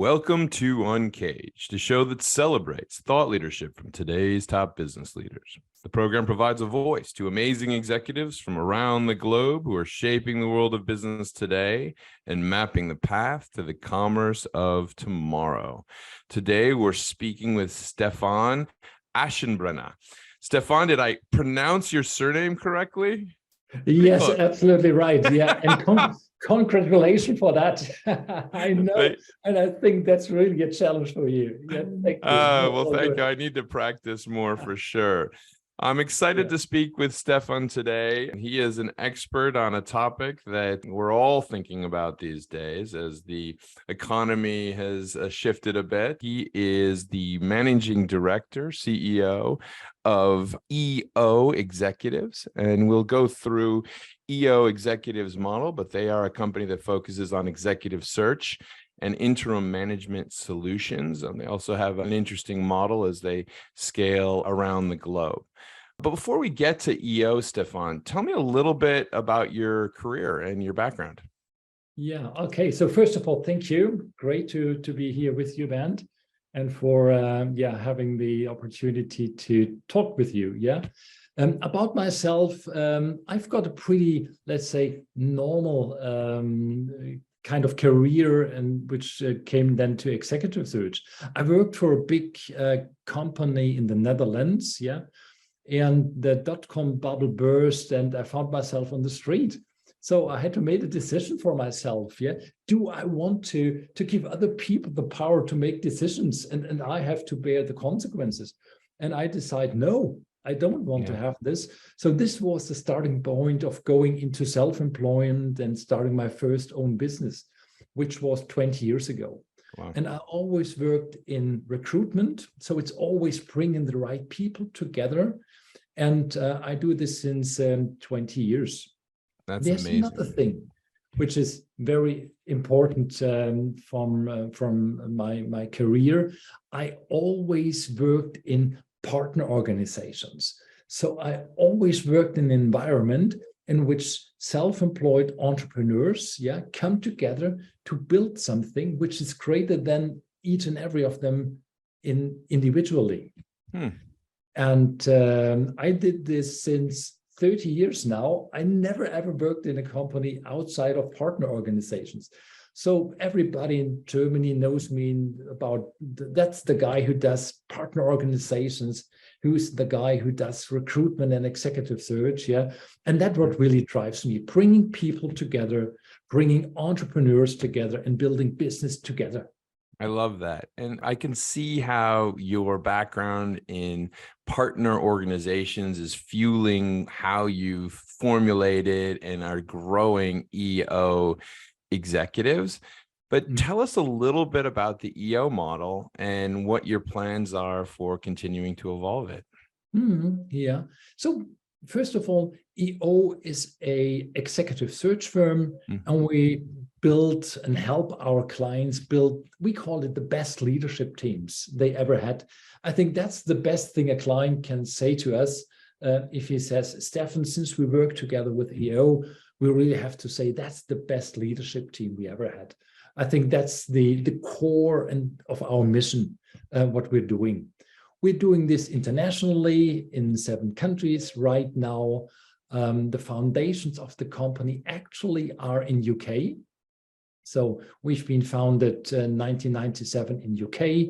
Welcome to Uncaged, a show that celebrates thought leadership from today's top business leaders. The program provides a voice to amazing executives from around the globe who are shaping the world of business today and mapping the path to the commerce of tomorrow. Today, we're speaking with Stephan Aschenbrenner. Stephan, did I pronounce your surname correctly? Yes, absolutely right. Yeah, and congratulations for that. I know, and I think that's really a challenge for you. Yeah, thank you. Well, thank you. I need to practice more for sure. I'm excited to speak with Stephan today. He is an expert on a topic that we're all thinking about these days as the economy has shifted a bit. He is the managing director, CEO of EO Executives, and we'll go through EO Executives model, but they are a company that focuses on executive search and interim management solutions. And they also have an interesting model as they scale around the globe. But before we get to EO, Stephan, tell me a little bit about your career and your background. Yeah, okay. So first of all, thank you. Great to be here with you, Ben, and for having the opportunity to talk with you. Yeah. About myself, I've got a pretty, let's say, normal kind of career, and which came then to executive search. I worked for a big company in the Netherlands, yeah, and the dot-com bubble burst, and I found myself on the street. So I had to make a decision for myself. Yeah, do I want to give other people the power to make decisions, and I have to bear the consequences? And I decide, no, I don't want to have this. So this was the starting point of going into self-employment and starting my first own business, which was 20 years ago. Wow. And I always worked in recruitment. So it's always bringing the right people together. And I do this since 20 years. That's There's amazing. Another thing, which is very important from my career. I always worked in partner organizations. So I always worked in an environment in which self-employed entrepreneurs come together to build something which is greater than each and every of them individually. And I did this since 30 years now. I never ever worked in a company outside of partner organizations. So everybody in Germany knows me about, that's the guy who does partner organizations, who's the guy who does recruitment and executive search, yeah. And that's what really drives me, bringing people together, bringing entrepreneurs together and building business together. I love that. And I can see how your background in partner organizations is fueling how you've formulated and are growing EO Executives. But tell us a little bit about the EO model and what your plans are for continuing to evolve it. Yeah. So first of all, EO is an executive search firm, and we build and help our clients build, we call it the best leadership teams they ever had. I think that's the best thing a client can say to us. If he says, Stephan, since we work together with EO, we really have to say that's the best leadership team we ever had. I think that's the core of our mission, what we're doing. We're doing this internationally in 7 countries right now. The foundations of the company actually are in UK. So we've been founded in 1997 in UK.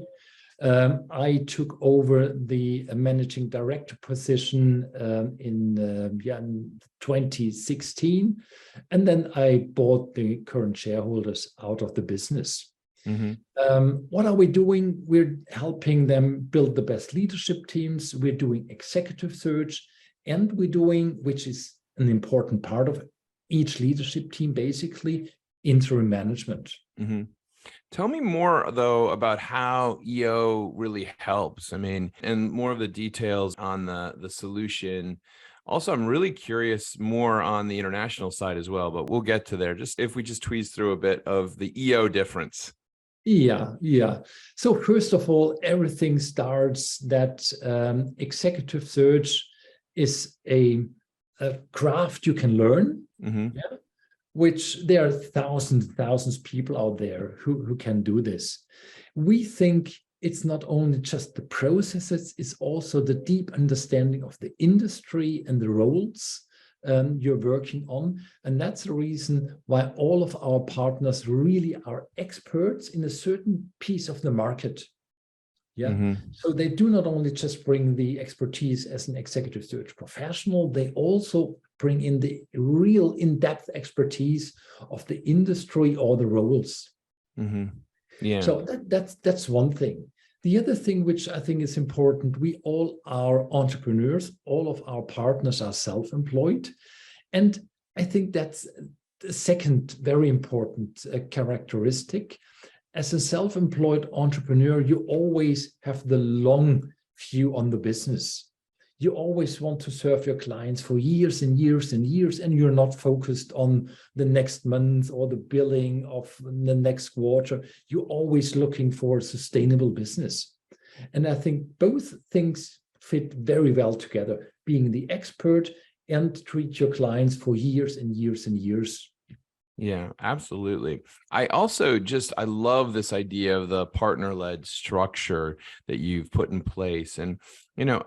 I took over the managing director position in 2016, and then I bought the current shareholders out of the business. What are we doing? We're helping them build the best leadership teams. We're doing executive search, and we're doing, which is an important part of each leadership team, basically, interim management. Tell me more, though, about how EO really helps. I mean, and more of the details on the solution. Also, I'm really curious more on the international side as well, but we'll get to there. Just if we just tweeze through a bit of the EO difference. Yeah. So first of all, everything starts that executive search is a craft you can learn. which there are thousands of people out there who can do this. We think it's not only just the processes, it's also the deep understanding of the industry and the roles you're working on. And that's the reason why all of our partners really are experts in a certain piece of the market. Yeah. So they do not only just bring the expertise as an executive search professional, they also bring in the real in-depth expertise of the industry or the roles. Yeah. So that's one thing. The other thing which I think is important, we all are entrepreneurs, all of our partners are self-employed. And I think that's the second very important characteristic. As a self-employed entrepreneur, you always have the long view on the business. You always want to serve your clients for years and years and years, and you're not focused on the next month or the billing of the next quarter. You're always looking for a sustainable business. And I think both things fit very well together, being the expert and treat your clients for years and years and years. Yeah, absolutely. I love this idea of the partner-led structure that you've put in place. And,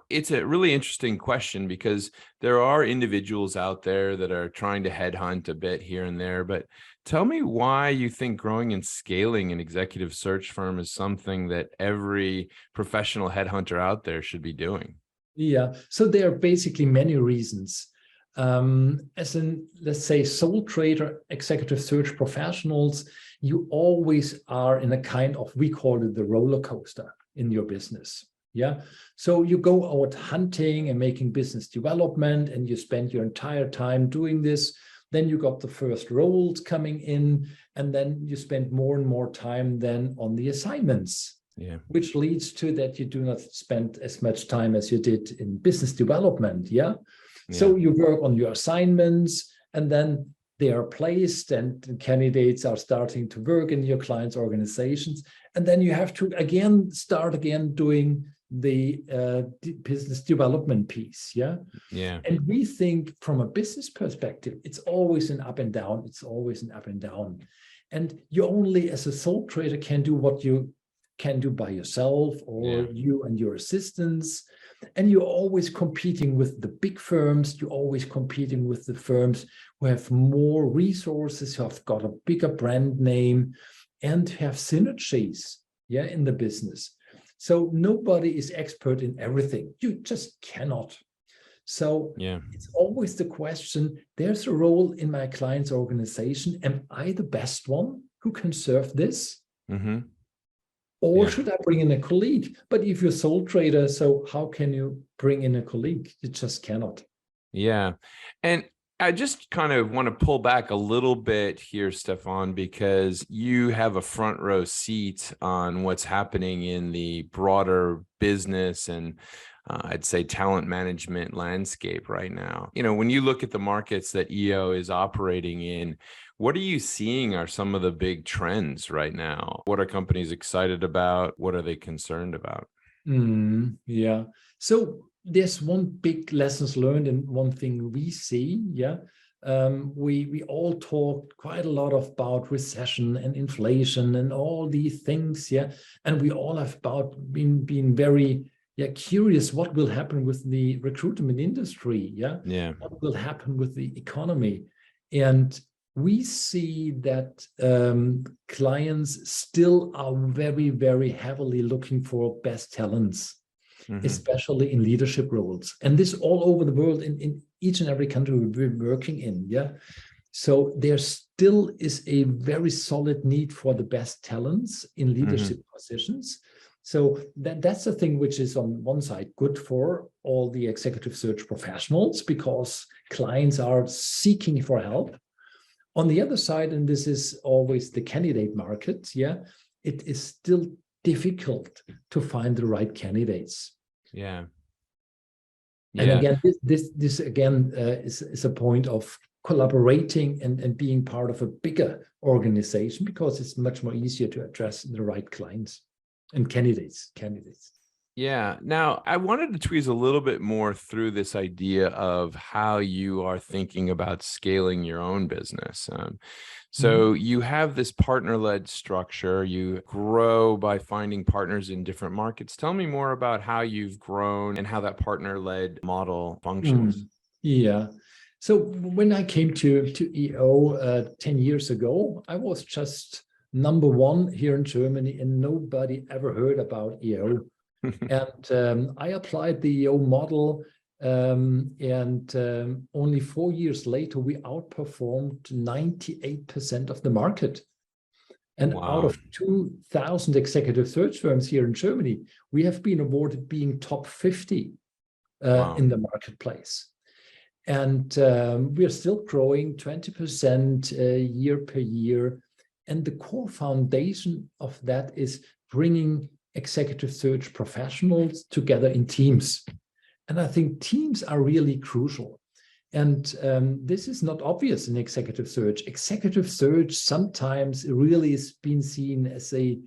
it's a really interesting question because there are individuals out there that are trying to headhunt a bit here and there. But tell me why you think growing and scaling an executive search firm is something that every professional headhunter out there should be doing. Yeah, so there are basically many reasons. As in, let's say, sole trader, executive search professionals, you always are in a kind of, we call it the roller coaster in your business. Yeah. So you go out hunting and making business development, and you spend your entire time doing this. Then you got the first roles coming in, and then you spend more and more time then on the assignments. Yeah. Which leads to that you do not spend as much time as you did in business development. Yeah. So you work on your assignments, and then they are placed, and candidates are starting to work in your clients' organizations. And then you have to start doing the business development piece. Yeah. Yeah. And we think from a business perspective, it's always an up and down. It's always an up and down. And you only, as a sole trader, can do what you can do by yourself, or you and your assistants. And you're always competing with the big firms. You're always competing with the firms who have more resources, who have got a bigger brand name, and have synergies, in the business. So nobody is expert in everything. You just cannot. So it's always the question, there's a role in my client's organization. Am I the best one who can serve this? Or should I bring in a colleague? But if you're a sole trader, so how can you bring in a colleague? You just cannot. Yeah. And I just kind of want to pull back a little bit here, Stephan, because you have a front row seat on what's happening in the broader business and I'd say talent management landscape right now. When you look at the markets that EO is operating in, what are you seeing are some of the big trends right now? What are companies excited about? What are they concerned about? Yeah. So there's one big lessons learned and one thing we see. Yeah. We all talk quite a lot about recession and inflation and all these things. Yeah. And we all have been very curious what will happen with the recruitment industry. Yeah. What will happen with the economy? And we see that clients still are very, very heavily looking for best talents, especially in leadership roles. And this all over the world, in each and every country we're working in. Yeah. So there still is a very solid need for the best talents in leadership positions. So that's the thing which is on one side good for all the executive search professionals, because clients are seeking for help. On the other side, and this is always the candidate market, it is still difficult to find the right candidates. And again, this again is a point of collaborating and being part of a bigger organization, because it's much more easier to address the right clients and candidates. Yeah. Now, I wanted to tweeze a little bit more through this idea of how you are thinking about scaling your own business. Mhm. So you have this partner-led structure. You grow by finding partners in different markets. Tell me more about how you've grown and how that partner-led model functions. Yeah. So when I came to EO 10 years ago, I was just number one here in Germany, and nobody ever heard about EO. And I applied the EO model, and only 4 years later, we outperformed 98% of the market. And out Wow. of 2,000 executive search firms here in Germany, we have been awarded being top 50 Wow. in the marketplace. And we are still growing 20% year per year. And the core foundation of that is bringing executive search professionals together in teams. And I think teams are really crucial. And this is not obvious in executive search. Executive search sometimes really is being seen as a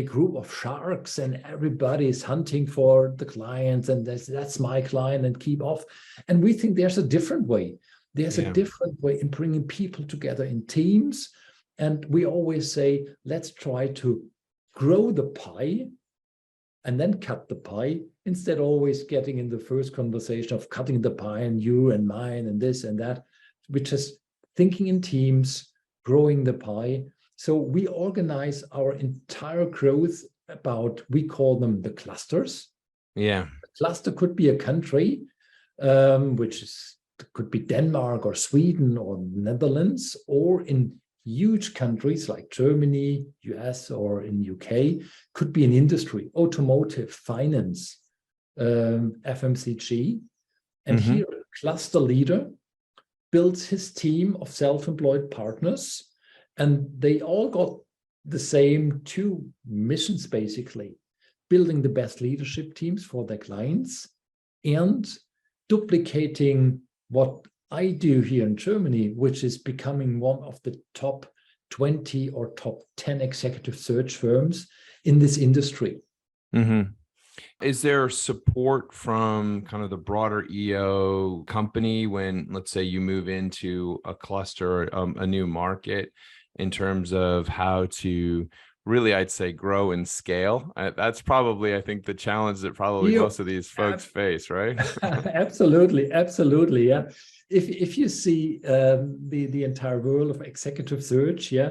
group of sharks, and everybody is hunting for the clients, and that's my client and keep off. And we think there's a different way. There's a Yeah. different way in bringing people together in teams. And we always say, let's try to grow the pie and then cut the pie, instead of always getting in the first conversation of cutting the pie and you and mine and this and that. We're just thinking in teams, growing the pie. So we organize our entire growth about, we call them the clusters. Yeah. A cluster could be a country, which could be Denmark or Sweden or Netherlands, or in huge countries like Germany, US, or in UK, could be an industry, automotive, finance, FMCG. And Mm-hmm. here, a cluster leader builds his team of self-employed partners, and they all got the same two missions, basically: building the best leadership teams for their clients and duplicating what I do here in Germany, which is becoming one of the top 20 or top 10 executive search firms in this industry. Mm-hmm. Is there support from kind of the broader EO company when, let's say, you move into a cluster, a new market, in terms of how to really, I'd say, grow and scale? That's probably, I think, the challenge that probably most of these folks face, right? Absolutely, absolutely, yeah. If you see the entire world of executive search, yeah,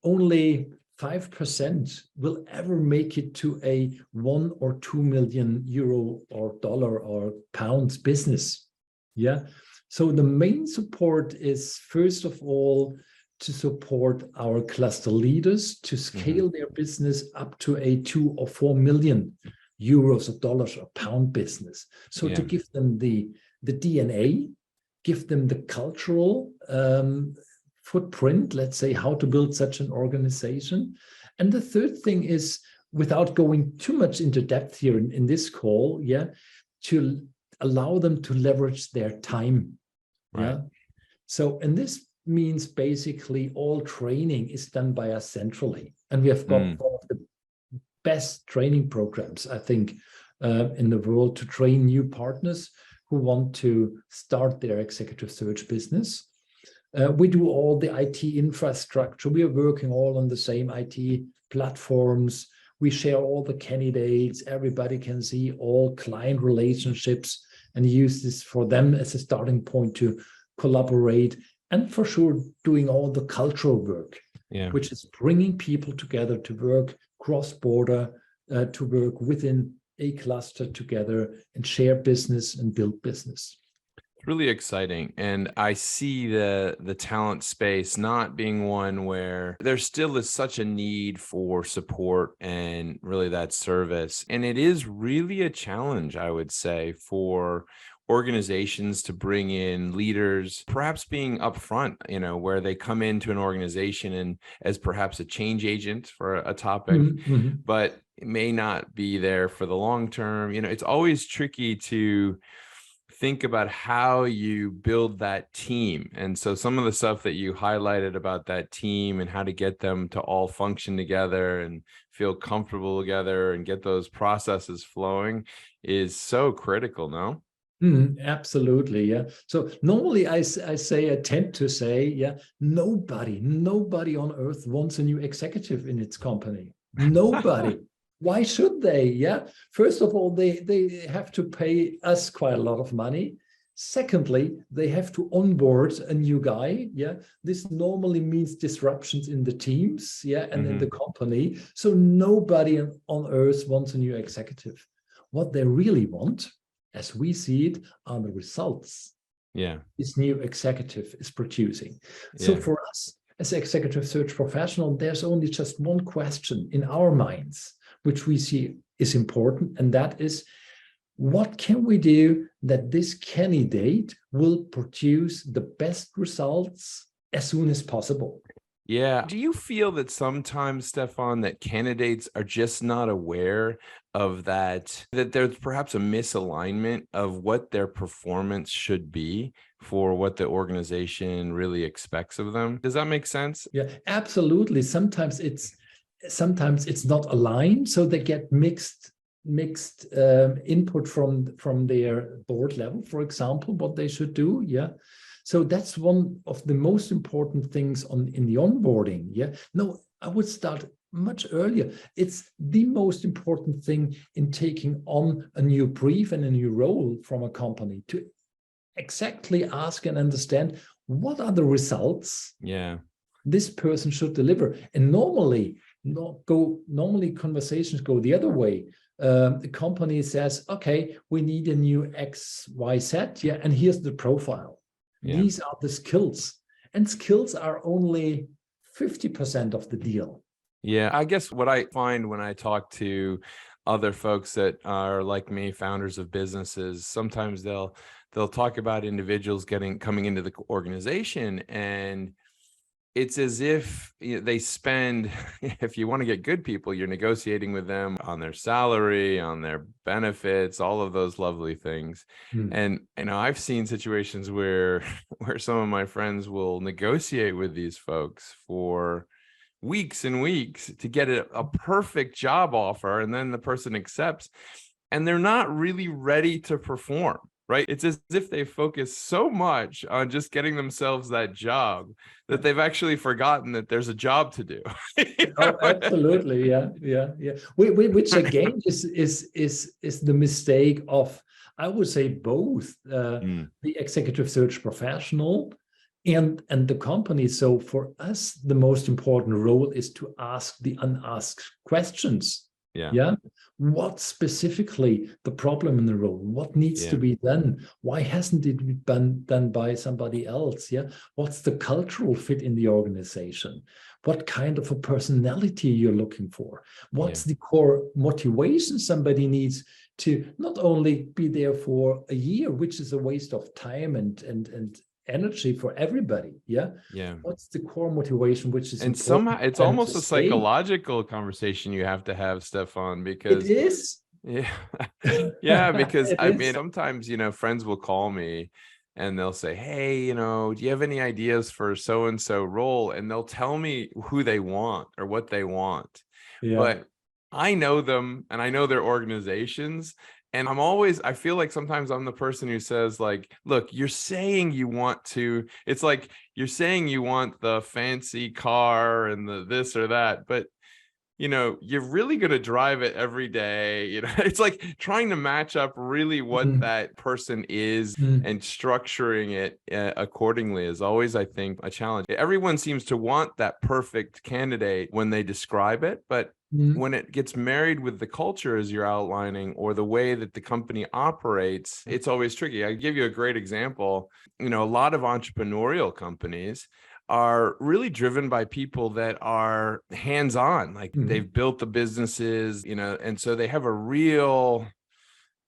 only 5% will ever make it to a 1 or 2 million euro or dollar or pounds business. Yeah. So the main support is, first of all, to support our cluster leaders to scale their business up to a 2 or 4 million euros or dollars or pound business. So to give them the DNA, give them the cultural footprint, let's say, how to build such an organization. And the third thing is, without going too much into depth here in this call, yeah, to allow them to leverage their time. Right. Yeah. So, and this means basically all training is done by us centrally. And we have got one of the best training programs, I think, in the world to train new partners who want to start their executive search business. We do all the IT infrastructure. We are working all on the same IT platforms. We share all the candidates. Everybody can see all client relationships and use this for them as a starting point to collaborate. And for sure, doing all the cultural work, which is bringing people together to work cross-border, to work within a cluster together and share business and build business. Really exciting. And I see the talent space not being one where there still is such a need for support and really that service. And it is really a challenge, I would say, for organizations to bring in leaders, perhaps being upfront, where they come into an organization and as perhaps a change agent for a topic, but it may not be there for the long term. It's always tricky to think about how you build that team. And so some of the stuff that you highlighted about that team and how to get them to all function together and feel comfortable together and get those processes flowing is so critical, no? Absolutely, yeah. So normally I tend to say, yeah, nobody on earth wants a new executive in its company. Nobody. Why should they? Yeah. First of all, they have to pay us quite a lot of money. Secondly, they have to onboard a new guy. Yeah. This normally means disruptions in the teams, yeah, and in the company. So nobody on earth wants a new executive. What they really want, as we see it, are the results. Yeah. This new executive is producing. So for us as executive search professional, there's only just one question in our minds, which we see is important. And that is, what can we do that this candidate will produce the best results as soon as possible? Yeah. Do you feel that sometimes, Stephan, that candidates are just not aware of that there's perhaps a misalignment of what their performance should be for what the organization really expects of them? Does that make sense? Yeah, absolutely. Sometimes it's not aligned, so they get mixed input from their board level, for example, what they should do. Yeah. So that's one of the most important things in the onboarding. Yeah. No, I would start much earlier. It's the most important thing in taking on a new brief and a new role from a company, to exactly ask and understand what are the results this person should deliver. And normally conversations go the other way. The company says, okay, we need a new XYZ, yeah, and here's the profile. These are the skills, and skills are only 50% of the deal. Yeah, I guess what I find when I talk to other folks that are like me, founders of businesses, sometimes they'll talk about individuals coming into the organization, and it's as if they spend, if you want to get good people, you're negotiating with them on their salary, on their benefits, all of those lovely things. And I've seen situations where some of my friends will negotiate with these folks for weeks and weeks to get a perfect job offer, and then the person accepts and they're not really ready to perform. Right? It's as if they focus so much on just getting themselves that job that they've actually forgotten that there's a job to do. Oh, absolutely, yeah. Which again is the mistake of, I would say, both the executive search professional and the company. So for us, the most important role is to ask the unasked questions. Yeah. What specifically the problem in the role? What needs to be done? Why hasn't it been done by somebody else? Yeah. What's the cultural fit in the organization? What kind of a personality you're looking for? What's the core motivation somebody needs to not only be there for a year, which is a waste of time and energy for everybody. What's the core motivation, which is and somehow it's almost a psychological conversation you have to have, Stephan, because it is. Because I mean, sometimes friends will call me and they'll say, hey, do you have any ideas for so and so role? And they'll tell me who they want or what they want. But I know them and I know their organizations. And I feel like sometimes I'm the person who says, like, look, you're saying you want to, it's like you're saying you want the fancy car and the this or that, but you're really going to drive it every day. It's like trying to match up really what that person is and structuring it accordingly is always, I think, a challenge. Everyone seems to want that perfect candidate when they describe it, but when it gets married with the culture, as you're outlining, or the way that the company operates, it's always tricky. I give you a great example. A lot of entrepreneurial companies are really driven by people that are hands-on, like they've built the businesses, and so they have a real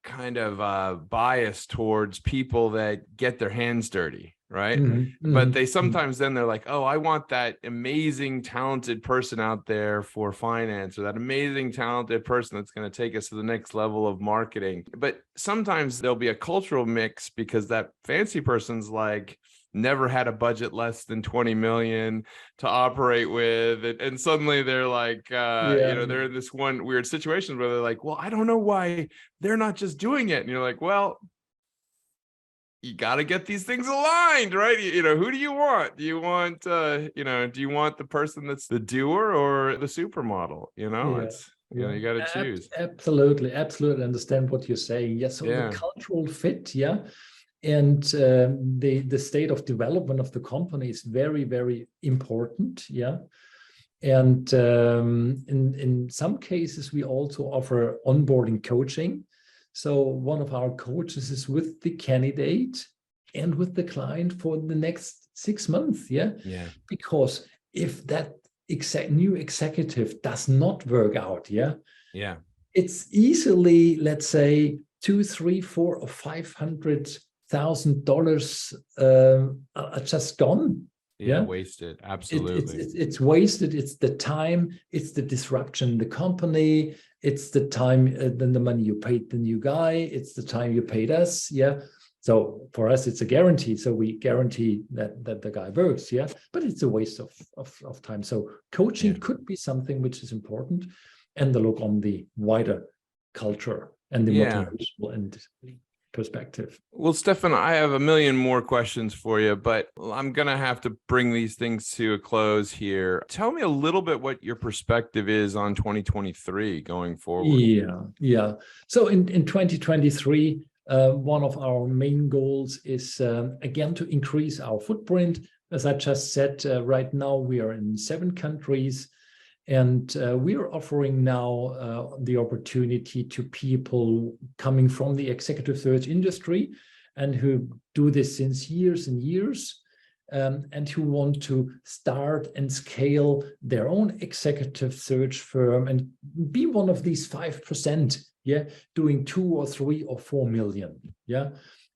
kind of bias towards people that get their hands dirty, right? But they sometimes then they're like, oh, I want that amazing, talented person out there for finance, or that amazing, talented person that's going to take us to the next level of marketing. But sometimes there'll be a cultural mix because that fancy person's like, never had a budget less than 20 million to operate with. And suddenly they're like, they're in this one weird situation where they're like, well, I don't know why they're not just doing it. And you're like, well, you got to get these things aligned, right? Who do you want? Do you want, do you want the person that's the doer or the supermodel? You got to choose. Absolutely understand what you're saying. Yeah. So the cultural fit, and the state of development of the company is very, very important. Yeah. And in some cases, we also offer onboarding coaching. So one of our coaches is with the candidate and with the client for the next 6 months. Yeah. Because if that new executive does not work out, it's easily, let's say, $200,000, $300,000, $400,000 or $500,000 are just gone. Wasted. Absolutely. It's wasted. It's the time, it's the disruption in the company, it's the time, then the money you paid the new guy, it's the time you paid us. So for us, it's a guarantee. So we guarantee that the guy works. But it's a waste of time. So coaching could be something which is important, and the look on the wider culture and the motivational and perspective. Well, Stephan, I have a million more questions for you, but I'm going to have to bring these things to a close here. Tell me a little bit what your perspective is on 2023 going forward. So in 2023, one of our main goals is, again, to increase our footprint. As I just said, right now we are in 7 countries. And we are offering now the opportunity to people coming from the executive search industry and who do this since years and years, and who want to start and scale their own executive search firm and be one of these 5%, doing 2 or 3 or 4 million.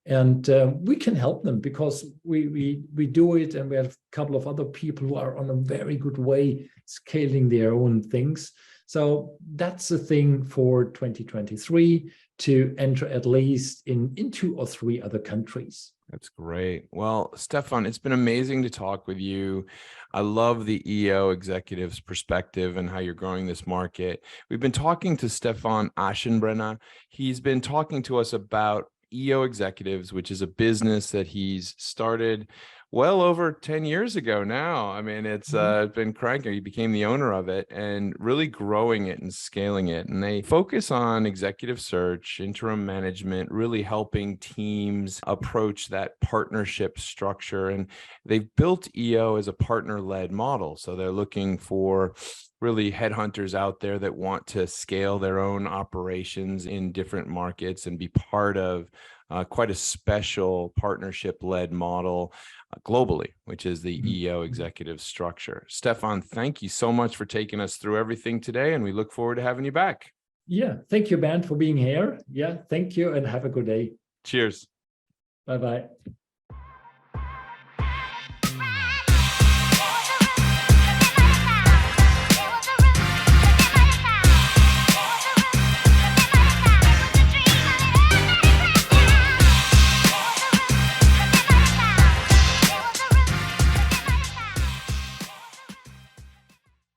And we can help them because we do it, and we have a couple of other people who are on a very good way scaling their own things. So that's the thing for 2023, to enter at least in 2 or 3 other countries. That's great. Well, Stephan, it's been amazing to talk with you. I love the EO executive's perspective and how you're growing this market. We've been talking to Stephan Aschenbrenner. He's been talking to us about EO Executives, which is a business that he's started well over 10 years ago now. I mean, it's been cranking. He became the owner of it and really growing it and scaling it. And they focus on executive search, interim management, really helping teams approach that partnership structure. And they've built EO as a partner-led model. So they're looking for really headhunters out there that want to scale their own operations in different markets and be part of quite a special partnership-led model globally, which is the EO executive structure. Stephan, thank you so much for taking us through everything today, and we look forward to having you back. Thank you, Ben, for being here. Thank you, and have a good day. Cheers. Bye-bye.